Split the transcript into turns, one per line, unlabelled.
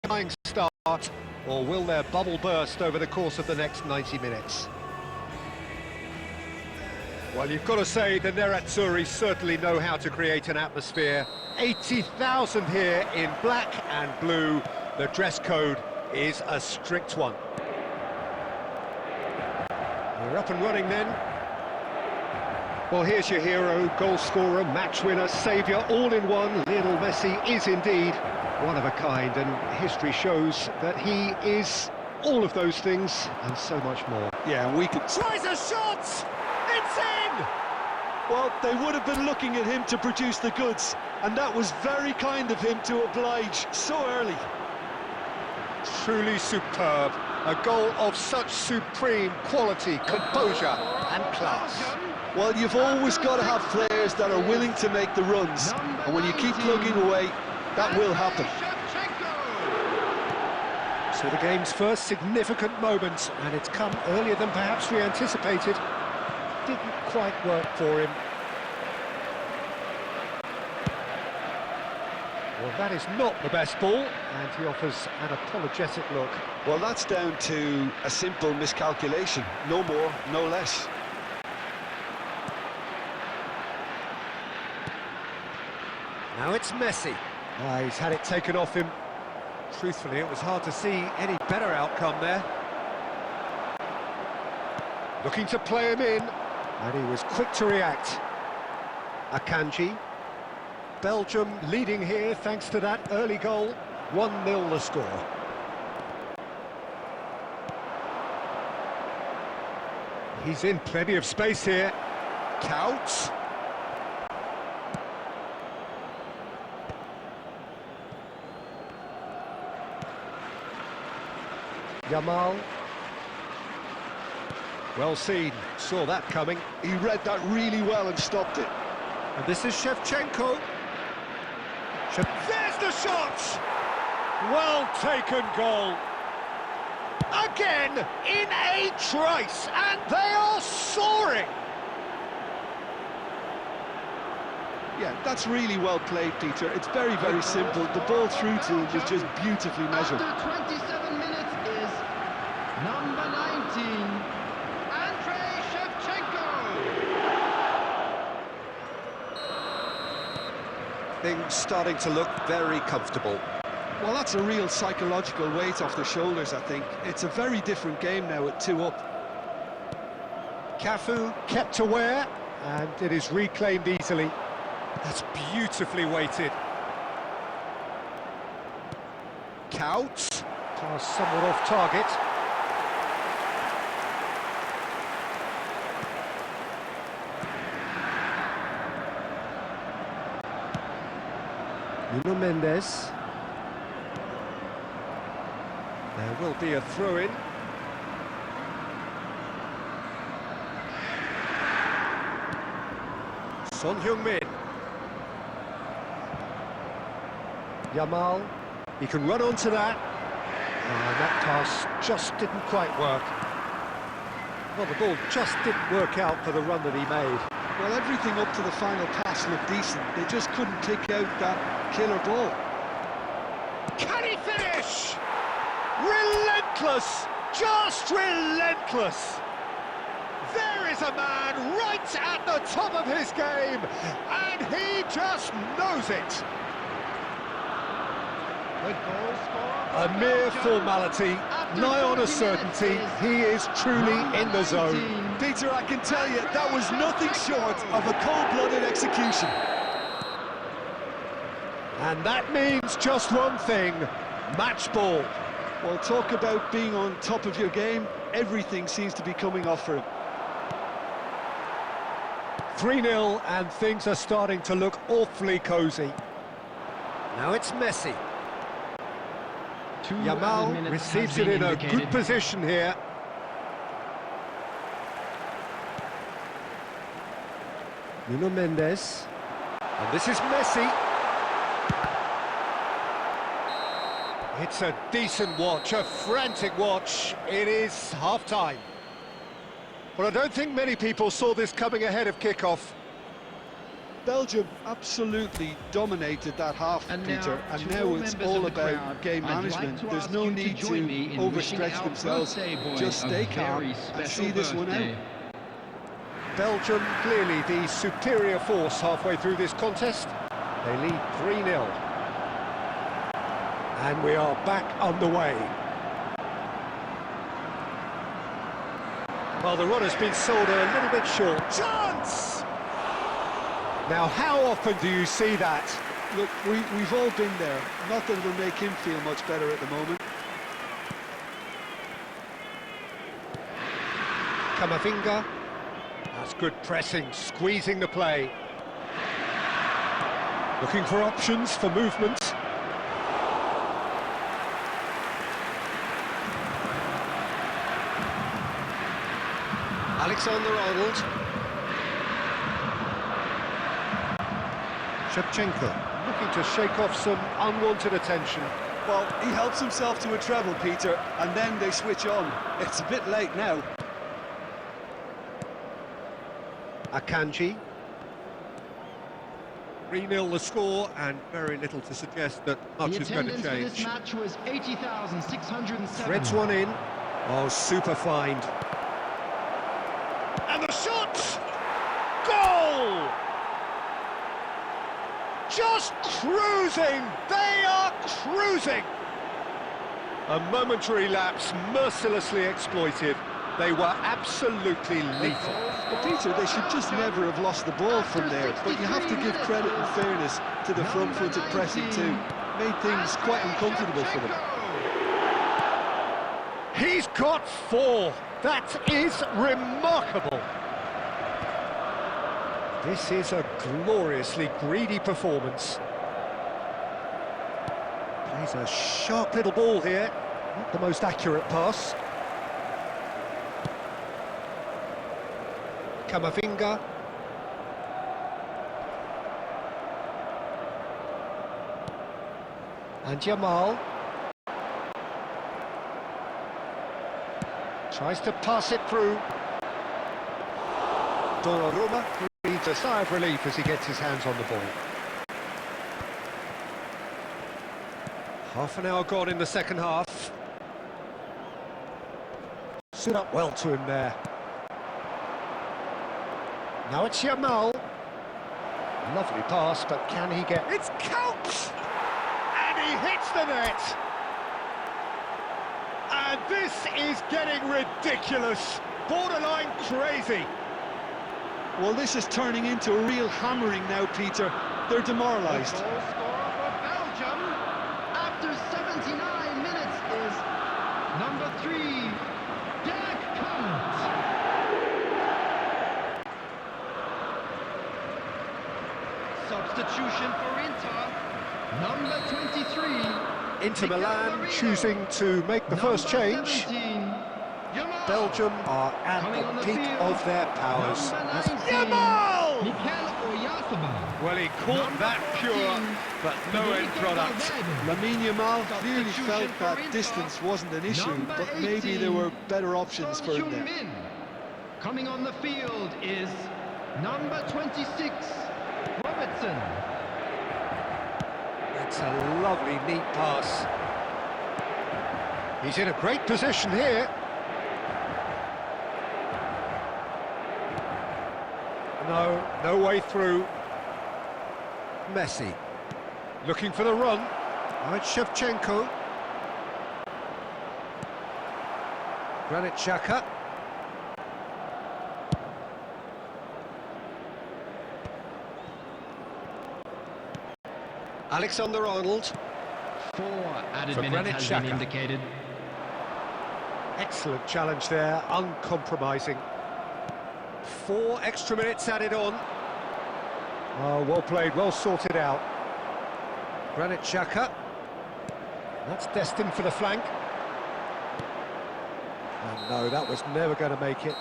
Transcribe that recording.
flying start, or will their bubble burst over the course of the next 90 minutes? Well, you've got to say the Nerazzurri certainly know how to create an atmosphere. 80,000 here in black and blue. The dress code is a strict one. We're up and running then. Well, here's your hero, goal scorer, match winner, saviour, all in one. Lionel Messi is indeed one of a kind, and history shows that he is all of those things and so much more.
Yeah, and we could...
Tries a shot! It's in!
Well, they would have been looking at him to produce the goods, and that was very kind of him to oblige so early.
Truly superb. A goal of such supreme quality, composure and class.
Well, you've always got to have players that are willing to make the runs, and when you keep plugging away, that will happen.
So the game's first significant moment, and it's come earlier than perhaps we anticipated. Didn't quite work for him. Well, that is not the best ball, and he offers an apologetic look.
Well, that's down to a simple miscalculation. No more, no less.
Now it's Messi. He's had it taken off him. Truthfully, it was hard to see any better outcome there. Looking to play him in, and he was quick to react. Akanji. Belgium leading here thanks to that early goal. 1-0 the score. He's in plenty of space here. Counts. Yamal. Well seen, saw that coming.
He read that really well and stopped it.
And this is Shevchenko. There's the shot! Well taken goal. Again, in a trice, and they are soaring!
Yeah, that's really well played, Peter. It's very, very simple. The ball through to him was just beautifully measured.
After 27 minutes is number 19,
Things starting to look very comfortable.
Well, that's a real psychological weight off the shoulders, I think. It's a very different game now at 2 up.
Cafu kept aware, and it is reclaimed easily. That's beautifully weighted. Counts. Pass somewhat off target. Nuno Mendes. There will be a throw-in. Son Heung-min. Yamal. He can run onto that. And that pass just didn't quite work. Well, the ball just didn't work out for the run that he made.
Well, everything up to the final pass looked decent. They just couldn't kick out that killer ball.
Can he finish? Relentless! Just relentless! There is a man right at the top of his game, and he just knows it. A mere formality, nigh on a certainty. He is truly in the zone.
Peter, I can tell you, that was nothing short of a cold-blooded execution.
And that means just one thing, match ball.
Well, talk about being on top of your game. Everything seems to be coming off for him.
3-0, and things are starting to look awfully cosy. Now it's Messi. Yamal receives it in a good position here. Nuno Mendes. And this is Messi. It's a decent watch, a frantic watch. It is half-time. Well, I don't think many people saw this coming ahead of kick-off.
Belgium absolutely dominated that half,
And
Peter,
now,
and
to
now
all
it's
members
all
of the
about
crowd,
game
I'd like
management.
to
There's
ask
no
you to
need
join me in wishing
overstretch
our
themselves.
birthday boy
Just stay
a
calm
very
and
special
see this one out.
birthday.
Belgium clearly the superior force halfway through this contest. They lead 3-0. And we are back underway. Well, the run has been sold a little bit short. Chance! Now, how often do you see that?
Look, we've all been there. Not that it'll make him feel much better at the moment.
Camavinga. That's good pressing, squeezing the play. Looking for options for movement. Alexander-Arnold. Shevchenko looking to shake off some unwanted attention.
Well, he helps himself to a treble, Peter, and then they switch on. It's a bit late now.
Akanji. 3-0 the score, and very little to suggest that much is going to
The attendance for this
change.
match was 80,607.
Threads one in. Oh, super find. And the shot! Goal! Just cruising! They are cruising! A momentary lapse mercilessly exploited. They were absolutely lethal.
But Peter, they should just never have lost the ball from there. But you have to give credit and fairness to the front-footed pressing too. Made things quite uncomfortable for them.
He's got 4. That is remarkable. This is a gloriously greedy performance. Plays a sharp little ball here. Not the most accurate pass. Camavinga. And Jamal. Tries to pass it through. Donnarumma breathes a sigh of relief as he gets his hands on the ball. Half an hour gone in the second half. Stood up well to him there. Now it's Jamal. Lovely pass, but can he get... It's Couch! And he hits the net! And this is getting ridiculous, borderline crazy.
Well, this is turning into a real hammering now, Peter. They're demoralised.
The goal scorer for Belgium after 79 minutes is number 3, Dirk Kuyt. Substitution for Inter, number 23.
Inter Milan choosing to make the first change.
17, Jamal.
Belgium are at
Coming on
the
the
peak
field,
of their powers.
number
That's
19,
Jamal!
Mikel Oyarzabal.
Well, he caught that pure, but no end product.
Lamine Yamal clearly
Substitution
felt
for
that
Inter,
distance wasn't an issue,
number
but maybe there
18,
were better options for him
Son
there.
Heung-min. Coming on the field is number 26, Robertson.
It's a lovely, neat pass. He's in a great position here. No way through. Messi. Looking for the run. Now it's Shevchenko. Granit Xhaka. Alexander-Arnold.
4 added
For
minutes
Granit
has
Xhaka.
been indicated.
Excellent challenge there, uncompromising. 4 extra minutes added on. Oh, well played, well sorted out. Granit Xhaka. That's destined for the flank. And no, that was never going to make it.